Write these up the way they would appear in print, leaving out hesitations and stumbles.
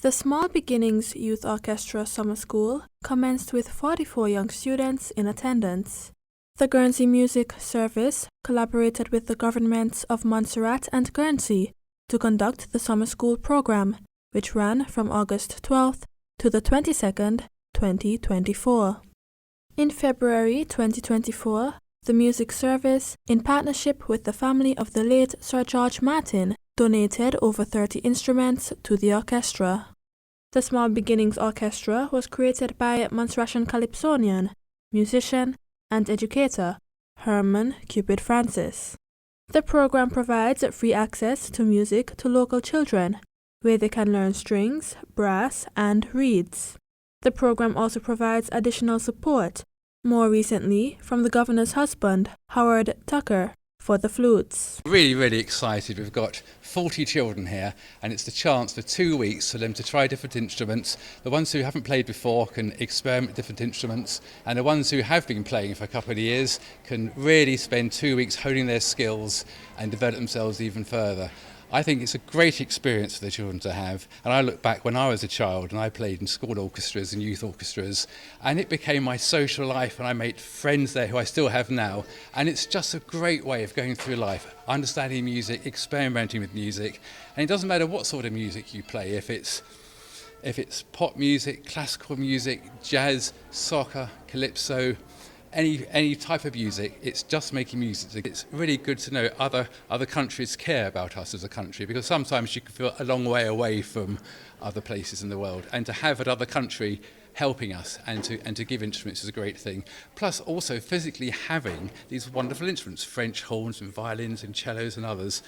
The Small Beginnings Youth Orchestra Summer School commenced with 44 young students in attendance. The Guernsey Music Service collaborated with the governments of Montserrat and Guernsey to conduct the summer school program, which ran from August 12th to the 22nd, 2024. In February 2024, the Music Service, in partnership with the family of the late Sir George Martin, donated over 30 instruments to the orchestra. The Small Beginnings Orchestra was created by Montserratian calypsonian, musician, and educator Herman Cupid Francis. The program provides free access to music to local children, where they can learn strings, brass, and reeds. The program also provides additional support, more recently from the governor's husband, Howard Tucker, for the flutes. Really excited. We've got 40 children here, and it's the chance for 2 weeks for them to try different instruments. The ones who haven't played before can experiment with different instruments, and the ones who have been playing for a couple of years can really spend 2 weeks honing their skills and develop themselves even further. I think it's a great experience for the children to have, and I look back when I was a child and I played in school orchestras and youth orchestras, and it became my social life, and I made friends there who I still have now, and it's just a great way of going through life, understanding music, experimenting with music, and it doesn't matter what sort of music you play, if it's pop music, classical music, jazz, soca, calypso, any type of music. It's just making music. It's really good to know other countries care about us as a country, because sometimes you can feel a long way away from other places in the world, and to have another country helping us and to give instruments is a great thing. Plus also physically having these wonderful instruments, French horns and violins and cellos and others.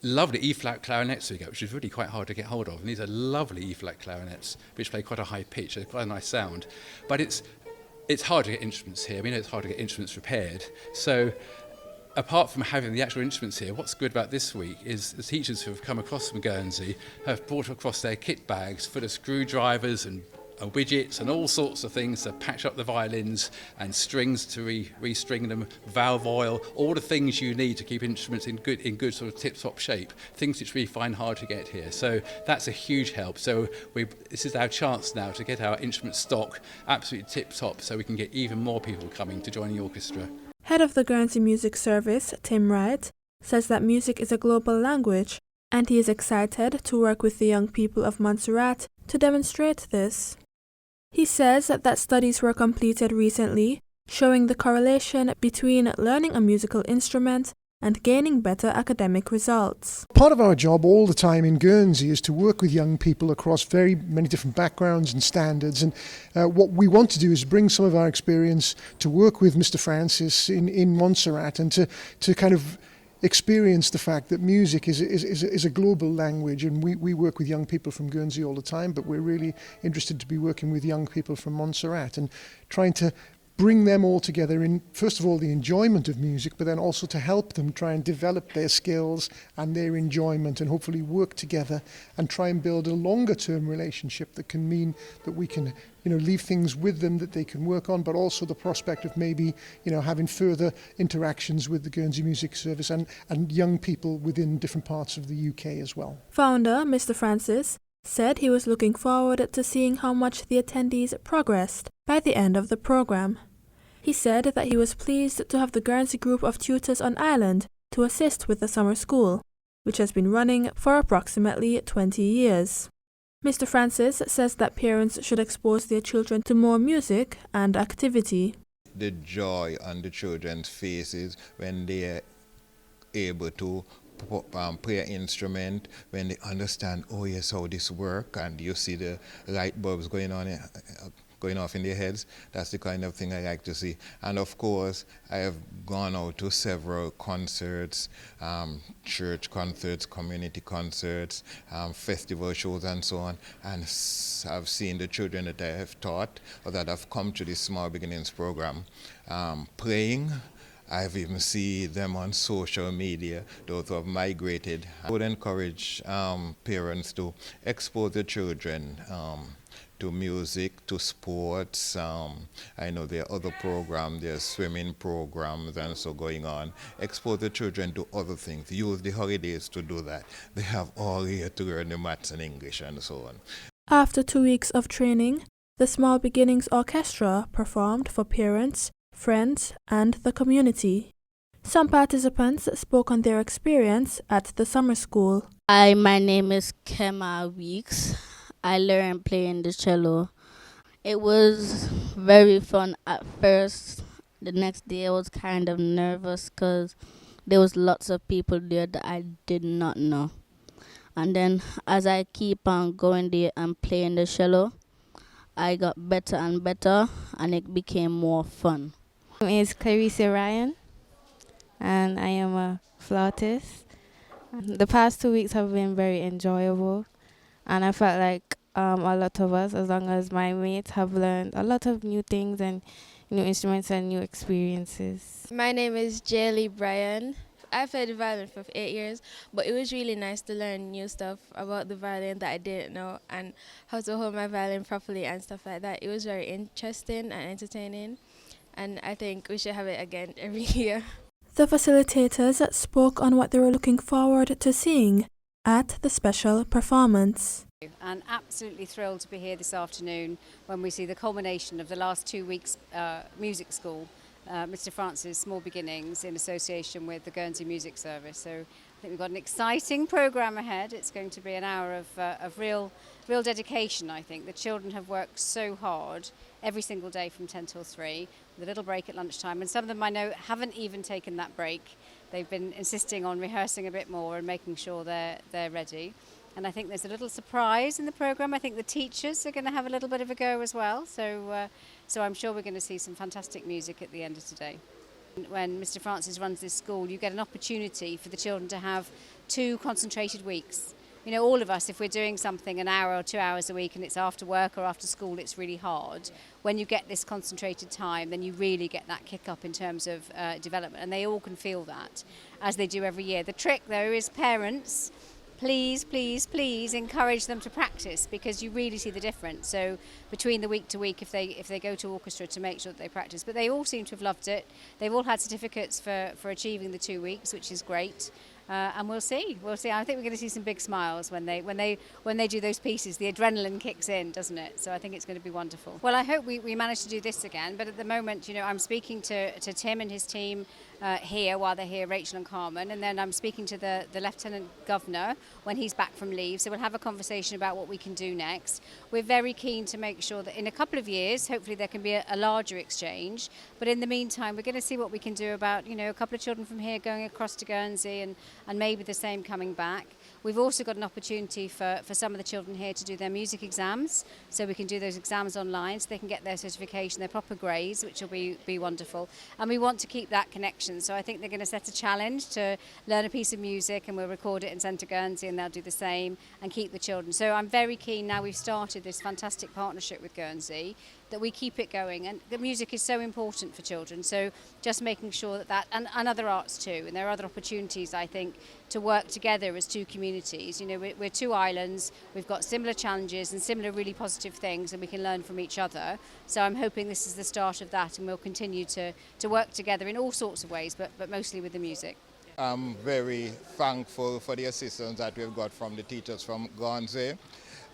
Lovely E-flat clarinets we get, which is really quite hard to get hold of, and these are lovely E-flat clarinets which play quite a high pitch. They're quite a nice sound, but it's hard to get instruments here. We know it's hard to get instruments repaired. So apart from having the actual instruments here, what's good about this week is the teachers who have come across from Guernsey have brought across their kit bags full of screwdrivers and widgets and all sorts of things to patch up the violins, and strings to restring them, valve oil, all the things you need to keep instruments in good sort of tip-top shape, things which we find hard to get here. So that's a huge help. So this is our chance now to get our instrument stock absolutely tip-top, so we can get even more people coming to join the orchestra. Head of the Guernsey Music Service, Tim Wright, says that music is a global language, and he is excited to work with the young people of Montserrat to demonstrate this. He says that studies were completed recently showing the correlation between learning a musical instrument and gaining better academic results. Part of our job all the time in Guernsey is to work with young people across very many different backgrounds and standards, and what we want to do is bring some of our experience to work with Mr. Francis in Montserrat, and to kind of experience the fact that music is a global language, and we work with young people from Guernsey all the time, but we're really interested to be working with young people from Montserrat and trying to bring them all together in, first of all, the enjoyment of music, but then also to help them try and develop their skills and their enjoyment, and hopefully work together and try and build a longer term relationship that can mean that we can leave things with them that they can work on, but also the prospect of maybe having further interactions with the Guernsey Music Service and young people within different parts of the UK as well. Founder Mr. Francis said he was looking forward to seeing how much the attendees progressed by the end of the program. He said that he was pleased to have the Guernsey group of tutors on island to assist with the summer school, which has been running for approximately 20 years. Mr. Francis says that parents should expose their children to more music and activity. The joy on the children's faces when they are able to play an instrument, when they understand, oh yes, how this works, and you see the light bulbs going off in their heads. That's the kind of thing I like to see. And of course, I have gone out to several concerts, church concerts, community concerts, festival shows and so on, and I've seen the children that I have taught or that have come to this Small Beginnings program playing. I've even seen them on social media, those who have migrated. I would encourage parents to expose their children to music, to sports. I know there are other programs, there are swimming programs and so going on. Expose the children to other things. Use the holidays to do that. They have all year to learn the maths and English and so on. After 2 weeks of training, the Small Beginnings Orchestra performed for parents, friends, and the community. Some participants spoke on their experience at the summer school. My name is Kema Weeks. I learned playing the cello. It was very fun at first. The next day I was kind of nervous because there was lots of people there that I did not know. And then as I keep on going there and playing the cello, I got better and better and it became more fun. My name is Clarissa Ryan and I am a flautist. The past 2 weeks have been very enjoyable and I felt like a lot of us, as long as my mates, have learned a lot of new things and new instruments and new experiences. My name is Jaylee Bryan. I played the violin for 8 years, but it was really nice to learn new stuff about the violin that I didn't know and how to hold my violin properly and stuff like that. It was very interesting and entertaining, and I think we should have it again every year. The facilitators spoke on what they were looking forward to seeing at the special performance. And absolutely thrilled to be here this afternoon when we see the culmination of the last 2 weeks music school, Mr. Francis' Small Beginnings, in association with the Guernsey Music Service. So I think we've got an exciting programme ahead. It's going to be an hour of real dedication, I think. The children have worked so hard every single day from 10 till 3, with a little break at lunchtime. And some of them I know haven't even taken that break. They've been insisting on rehearsing a bit more and making sure they're ready. And I think there's a little surprise in the programme. I think the teachers are going to have a little bit of a go as well. So I'm sure we're going to see some fantastic music at the end of today. When Mr. Francis runs this school, you get an opportunity for the children to have 2 concentrated weeks. You know, all of us, if we're doing something an hour or 2 hours a week and it's after work or after school, it's really hard. When you get this concentrated time, then you really get that kick up in terms of development. And they all can feel that, as they do every year. The trick, though, is parents, please encourage them to practice, because you really see the difference. So between the week to week, if they go to orchestra, to make sure that they practice. But they all seem to have loved it. They've all had certificates for achieving the 2 weeks, which is great. And we'll see. I think we're going to see some big smiles when they do those pieces. The adrenaline kicks in, doesn't it? So I think it's going to be wonderful. Well, I hope we manage to do this again. But at the moment, you know, I'm speaking to Tim and his team here while they're here, Rachel and Carmen, and then I'm speaking to the Lieutenant Governor when he's back from leave. So we'll have a conversation about what we can do next. We're very keen to make sure that in a couple of years, hopefully there can be a larger exchange. But in the meantime, we're going to see what we can do about, you know, a couple of children from here going across to Guernsey and maybe the same coming back. We've also got an opportunity for some of the children here to do their music exams, so we can do those exams online so they can get their certification, their proper grades, which will be wonderful. And we want to keep that connection, so I think they're going to set a challenge to learn a piece of music, and we'll record it and send to Guernsey, and they'll do the same and keep the children. So I'm very keen, now we've started this fantastic partnership with Guernsey, that we keep it going. And the music is so important for children, so just making sure that and other arts too, and there are other opportunities, I think, to work together as 2 communities. You know, we're 2 islands, we've got similar challenges and similar really positive things, and we can learn from each other. So I'm hoping this is the start of that, and we'll continue to work together in all sorts of ways, but mostly with the music. I'm very thankful for the assistance that we've got from the teachers from Guernsey.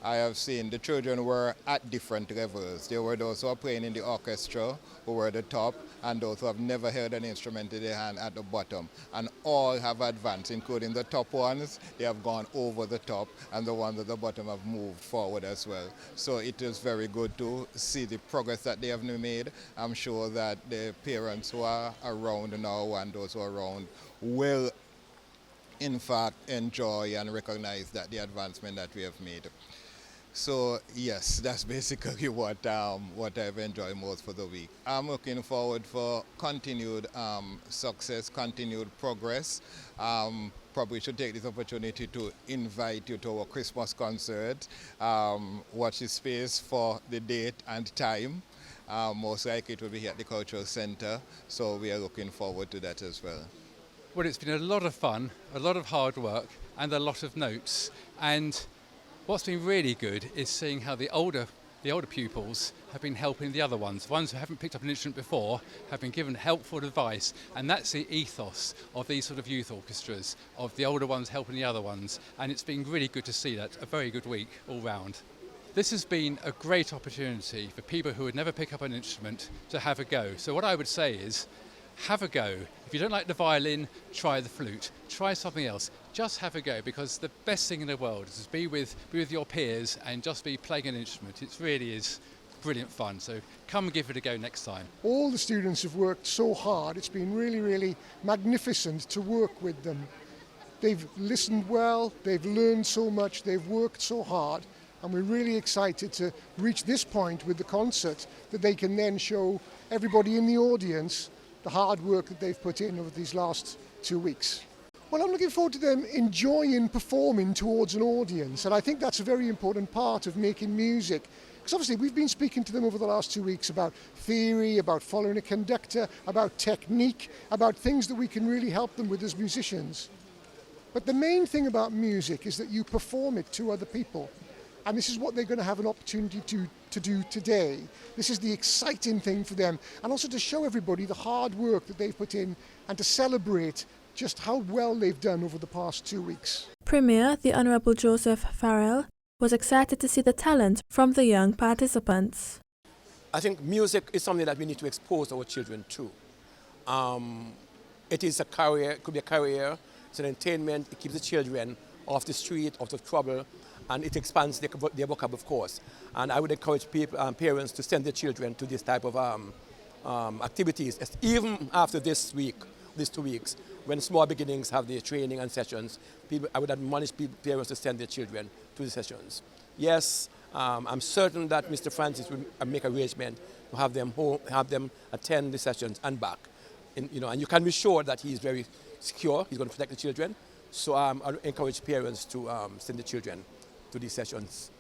I have seen the children were at different levels. There were those who are playing in the orchestra, who were at the top, and those who have never held an instrument in their hand at the bottom. And all have advanced, including the top ones. They have gone over the top, and the ones at the bottom have moved forward as well. So it is very good to see the progress that they have made. I'm sure that the parents who are around now and those who are around will, in fact, enjoy and recognize that the advancement that we have made. So yes, that's basically what I've enjoyed most for the week. I'm looking forward for continued success, continued progress. Probably should take this opportunity to invite you to our Christmas concert. Watch the space for the date and time. Most likely it will be here at the Cultural Centre, so we are looking forward to that as well. Well, it's been a lot of fun, a lot of hard work, and a lot of notes. And what's been really good is seeing how the older pupils have been helping the other ones. The ones who haven't picked up an instrument before have been given helpful advice, and that's the ethos of these sort of youth orchestras, of the older ones helping the other ones. And it's been really good to see that. A very good week all round. This has been a great opportunity for people who would never pick up an instrument to have a go. So what I would say is, have a go. If you don't like the violin, try the flute. Try something else. Just have a go, because the best thing in the world is to be with your peers and just be playing an instrument. It really is brilliant fun. So come and give it a go next time. All the students have worked so hard. It's been really, really magnificent to work with them. They've listened well, they've learned so much, they've worked so hard, and we're really excited to reach this point with the concert that they can then show everybody in the audience the hard work that they've put in over these last 2 weeks. Well, I'm looking forward to them enjoying performing towards an audience, and I think that's a very important part of making music. Because obviously we've been speaking to them over the last 2 weeks about theory, about following a conductor, about technique, about things that we can really help them with as musicians. But the main thing about music is that you perform it to other people. And this is what they're going to have an opportunity to do today. This is the exciting thing for them. And also to show everybody the hard work that they've put in and to celebrate just how well they've done over the past 2 weeks. Premier, the Honourable Joseph Farrell, was excited to see the talent from the young participants. I think music is something that we need to expose our children to. It is a career, it could be a career, it's an entertainment, it keeps the children off the street, out of trouble, and it expands their vocab, of course. And I would encourage parents to send their children to this type of activities, even after this week, these 2 weeks, when small beginnings have their training and sessions. I would admonish parents to send their children to the sessions. Yes, I'm certain that Mr. Francis will make arrangement to have them attend the sessions and back. And you can be sure that he is very secure. He's going to protect the children. So I encourage parents to send the children to these sessions.